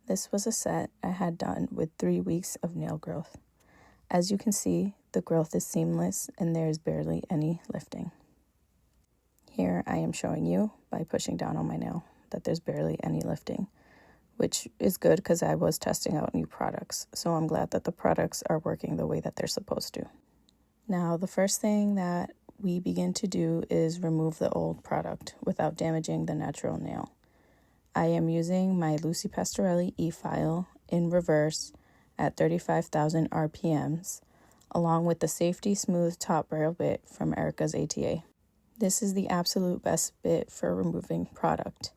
This was a set I had done with 3 weeks of nail growth. As you can see, the growth is seamless and there is barely any lifting. Here I am showing you, by pushing down on my nail, that there's barely any lifting, which is good because I was testing out new products, so I'm glad that the products are working the way that they're supposed to. Now, the first thing that we begin to do is remove the old product without damaging the natural nail. I am using my Lucy Pastorelli e-file in reverse at 35,000 RPMs, along with the Safety Smooth Top Rail bit from Erica's ATA. This is the absolute best bit for removing product.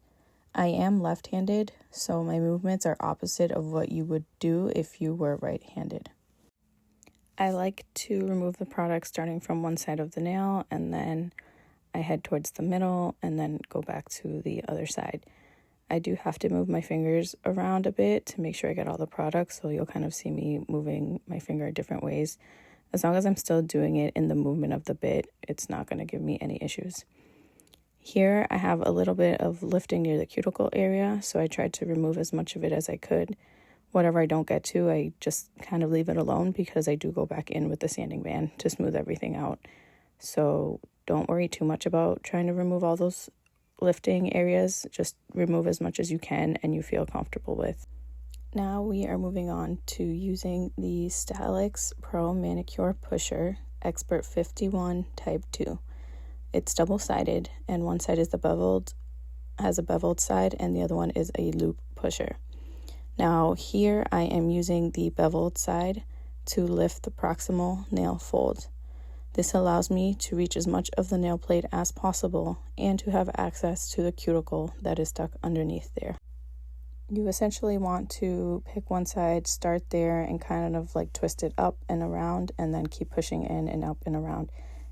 I am left-handed, so my movements are opposite of what you would do if you were right-handed. I like to remove the product starting from one side of the nail, and then I head towards the middle and then go back to the other side. I do have to move my fingers around a bit to make sure I get all the product, so you'll kind of see me moving my finger different ways. As long as I'm still doing it in the movement of the bit, it's not going to give me any issues. Here I have a little bit of lifting near the cuticle area, so I tried to remove as much of it as I could. Whatever I don't get to, I just kind of leave it alone because I do go back in with the sanding band to smooth everything out. So don't worry too much about trying to remove all those lifting areas. Just remove as much as you can and you feel comfortable with. Now we are moving on to using the Staleks Pro Manicure Pusher Expert 51 Type 2. It's double-sided, and one side is has a beveled side, and the other one is a loop pusher. Now here I am using the beveled side to lift the proximal nail fold. This allows me to reach as much of the nail plate as possible and to have access to the cuticle that is stuck underneath there. You essentially want to pick one side, start there, and kind of like twist it up and around, and then keep pushing in and up and around.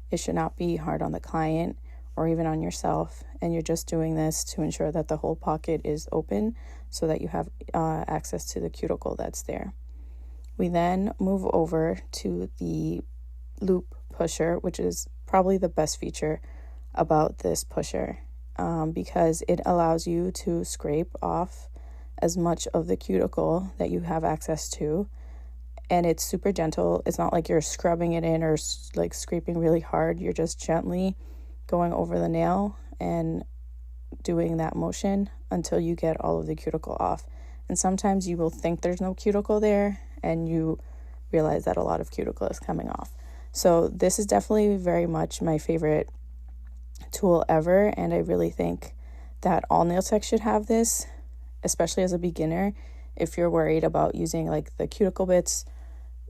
It should not be hard on the client or even on yourself, and you're just doing this to ensure that the whole pocket is open so that you have access to the cuticle that's there. We then move over to the loop pusher, which is probably the best feature about this pusher, because it allows you to scrape off as much of the cuticle that you have access to, and it's super gentle. It's not like you're scrubbing it in or like scraping really hard. You're just gently going over the nail and doing that motion until you get all of the cuticle off. And sometimes you will think there's no cuticle there and you realize that a lot of cuticle is coming off. So this is definitely very much my favorite tool ever, and I really think that all nail techs should have this, especially as a beginner. If you're worried about using like the cuticle bits,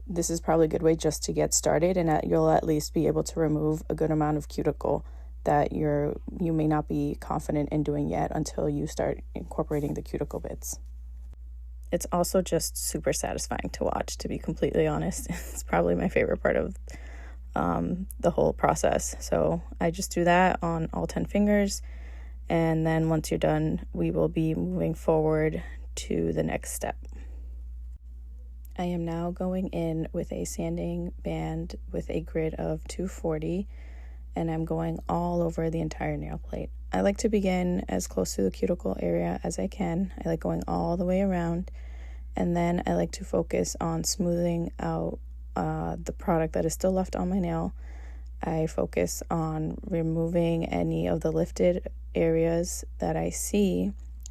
this is probably a good way just to get started, and you'll at least be able to remove a good amount of cuticle that you may not be confident in doing yet until you start incorporating the cuticle bits. It's also just super satisfying to watch, to be completely honest. It's probably my favorite part of the whole process. So I just do that on all 10 fingers, and then once you're done, we will be moving forward to the next step. I am now going in with a sanding band with a grit of 240, and I'm going all over the entire nail plate. I like to begin as close to the cuticle area as I can. I like going all the way around, and then I like to focus on smoothing out the product that is still left on my nail. I focus on removing any of the lifted areas that I see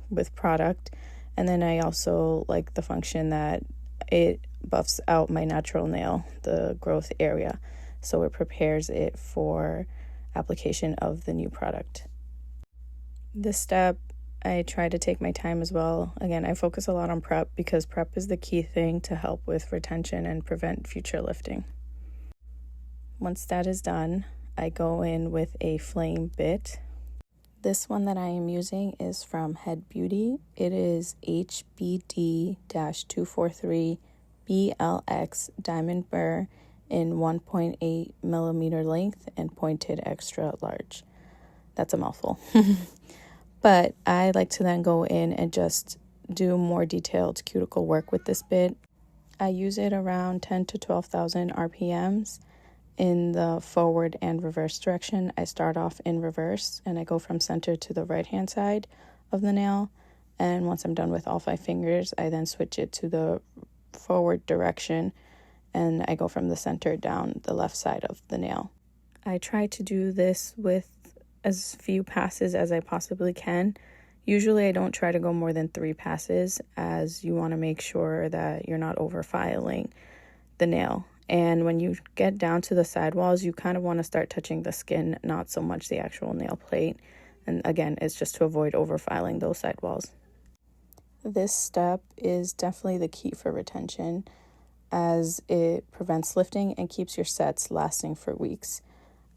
with product, and then I also like the function that it buffs out my natural nail, the growth area, so it prepares it for application of the new product. This step, I try to take my time as well. Again, I focus a lot on prep because prep is the key thing to help with retention and prevent future lifting. Once that is done, I go in with a flame bit. This one that I am using is from Head Beauty. It is HBD-243 BLX Diamond Burr in 1.8 millimeter length and pointed extra large. That's a mouthful. But I like to then go in and just do more detailed cuticle work with this bit. I use it around 10 to 12,000 RPMs in the forward and reverse direction. I start off in reverse and I go from center to the right hand side of the nail, And once I'm done with all 5 fingers, I then switch it to the forward direction, and I go from the center down the left side of the nail. I try to do this with as few passes as I possibly can. Usually I don't try to go more than 3 passes, as you want to make sure that you're not over-filing the nail. And when you get down to the sidewalls, you kind of want to start touching the skin, not so much the actual nail plate. And again, it's just to avoid over-filing those sidewalls. This step is definitely the key for retention, as it prevents lifting and keeps your sets lasting for weeks.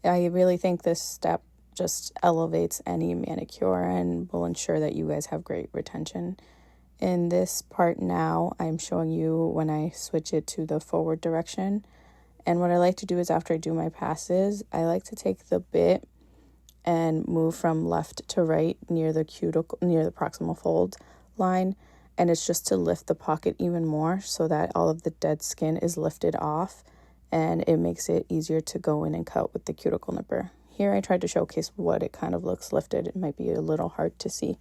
I really think this step just elevates any manicure and will ensure that you guys have great retention. In this part now, I'm showing you when I switch it to the forward direction. And what I like to do is, after I do my passes, I like to take the bit and move from left to right near the cuticle, near the proximal fold line. And it's just to lift the pocket even more so that all of the dead skin is lifted off, and it makes it easier to go in and cut with the cuticle nipper. Here I tried to showcase what it kind of looks lifted. It might be a little hard to see.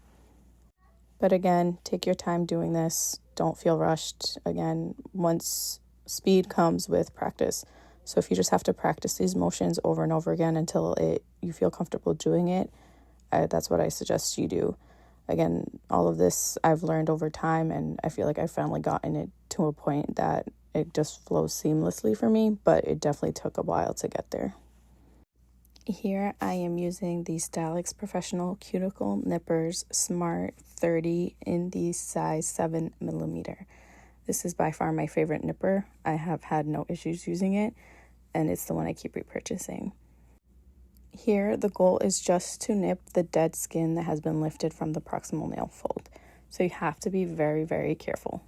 But again, take your time doing this. Don't feel rushed. Again, once speed comes with practice. So if you just have to practice these motions over and over again until you feel comfortable doing it, that's what I suggest you do. Again, all of this I've learned over time, and I feel like I've finally gotten it to a point that it just flows seamlessly for me, but it definitely took a while to get there. Here I am using the Staleks Professional Cuticle Nippers Smart 30 in the size 7mm. This is by far my favorite nipper. I have had no issues using it, and it's the one I keep repurchasing. Here, the goal is just to nip the dead skin that has been lifted from the proximal nail fold. So you have to be very, very careful.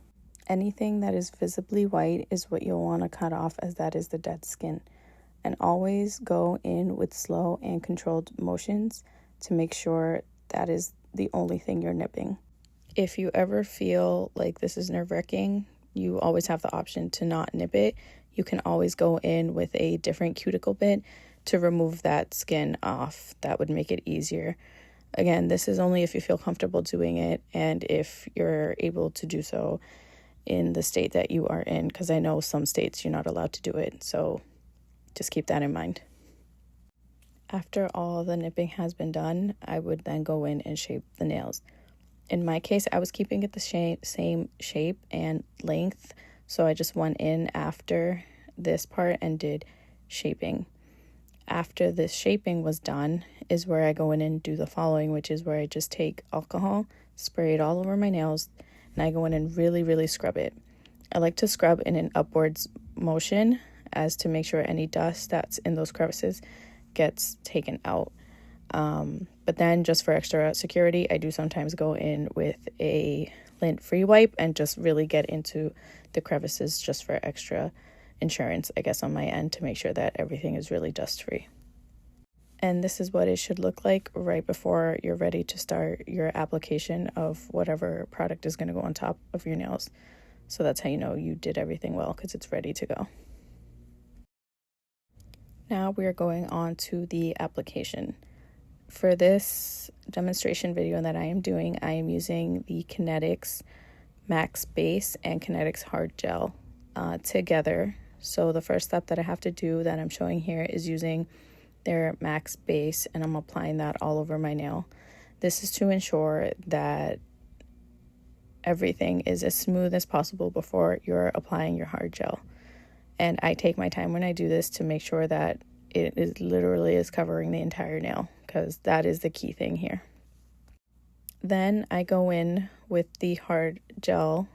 Anything that is visibly white is what you'll want to cut off, as that is the dead skin. And always go in with slow and controlled motions to make sure that is the only thing you're nipping. If you ever feel like this is nerve-wracking, you always have the option to not nip it. You can always go in with a different cuticle bit to remove that skin off. That would make it easier. Again, this is only if you feel comfortable doing it and if you're able to do so in the state that you are in, because I know some states you're not allowed to do it. So just keep that in mind. After all the nipping has been done, I would then go in and shape the nails. In my case, I was keeping it the same shape and length, so I just went in after this part and did shaping. After this shaping was done is where I go in and do the following, which is where I just take alcohol, spray it all over my nails, and I go in and really, really scrub it. I like to scrub in an upwards motion as to make sure any dust that's in those crevices gets taken out. But then just for extra security, I do sometimes go in with a lint-free wipe and just really get into the crevices just for extra insurance, I guess, on my end, to make sure that everything is really dust-free. And this is what it should look like right before you're ready to start your application of whatever product is going to go on top of your nails. So that's how you know you did everything well, because it's ready to go. Now we are going on to the application. For this demonstration video that I am doing, I am using the Kinetics Max Base and Kinetics Hard Gel together. So the first step that I have to do that I'm showing here is using their Max Base, and I'm applying that all over my nail. This is to ensure that everything is as smooth as possible before you're applying your hard gel. And I take my time when I do this to make sure that it is literally is covering the entire nail, because that is the key thing here. Then I go in with the hard gel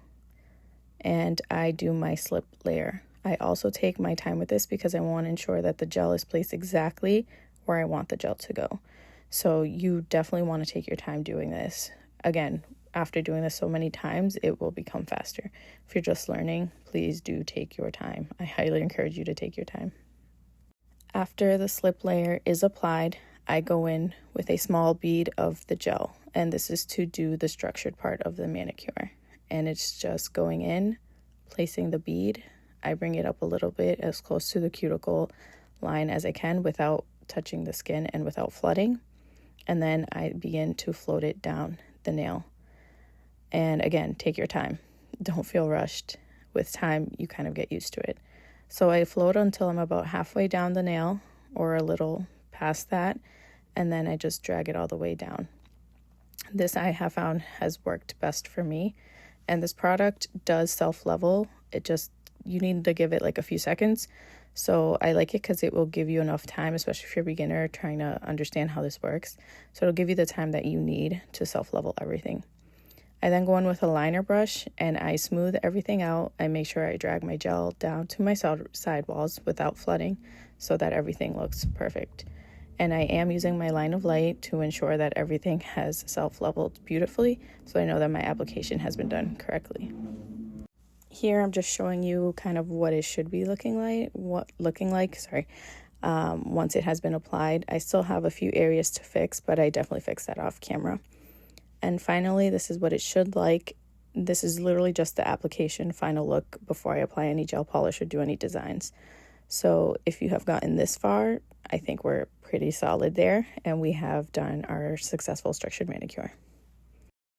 and I do my slip layer. I also take my time with this because I want to ensure that the gel is placed exactly where I want the gel to go. So you definitely want to take your time doing this. Again, after doing this so many times, it will become faster. If you're just learning, please do take your time. I highly encourage you to take your time. After the slip layer is applied, I go in with a small bead of the gel, and this is to do the structured part of the manicure. And it's just going in, placing the bead. I bring it up a little bit as close to the cuticle line as I can without touching the skin and without flooding. And then I begin to float it down the nail. And again, take your time. Don't feel rushed. With time, you kind of get used to it. So I float until I'm about halfway down the nail or a little past that, and then I just drag it all the way down. This I have found has worked best for me, and this product does self-level. You need to give it like a few seconds. So I like it because it will give you enough time, especially if you're a beginner trying to understand how this works. So it'll give you the time that you need to self-level everything. I then go in with a liner brush and I smooth everything out. I make sure I drag my gel down to my sidewalls without flooding so that everything looks perfect. And I am using my line of light to ensure that everything has self-leveled beautifully, so I know that my application has been done correctly. Here I'm just showing you kind of what it should be looking like, once it has been applied. I still have a few areas to fix, but I definitely fixed that off camera. And finally, this is what it should like. This is literally just the application final look before I apply any gel polish or do any designs. So if you have gotten this far, I think we're pretty solid there, and we have done our successful structured manicure.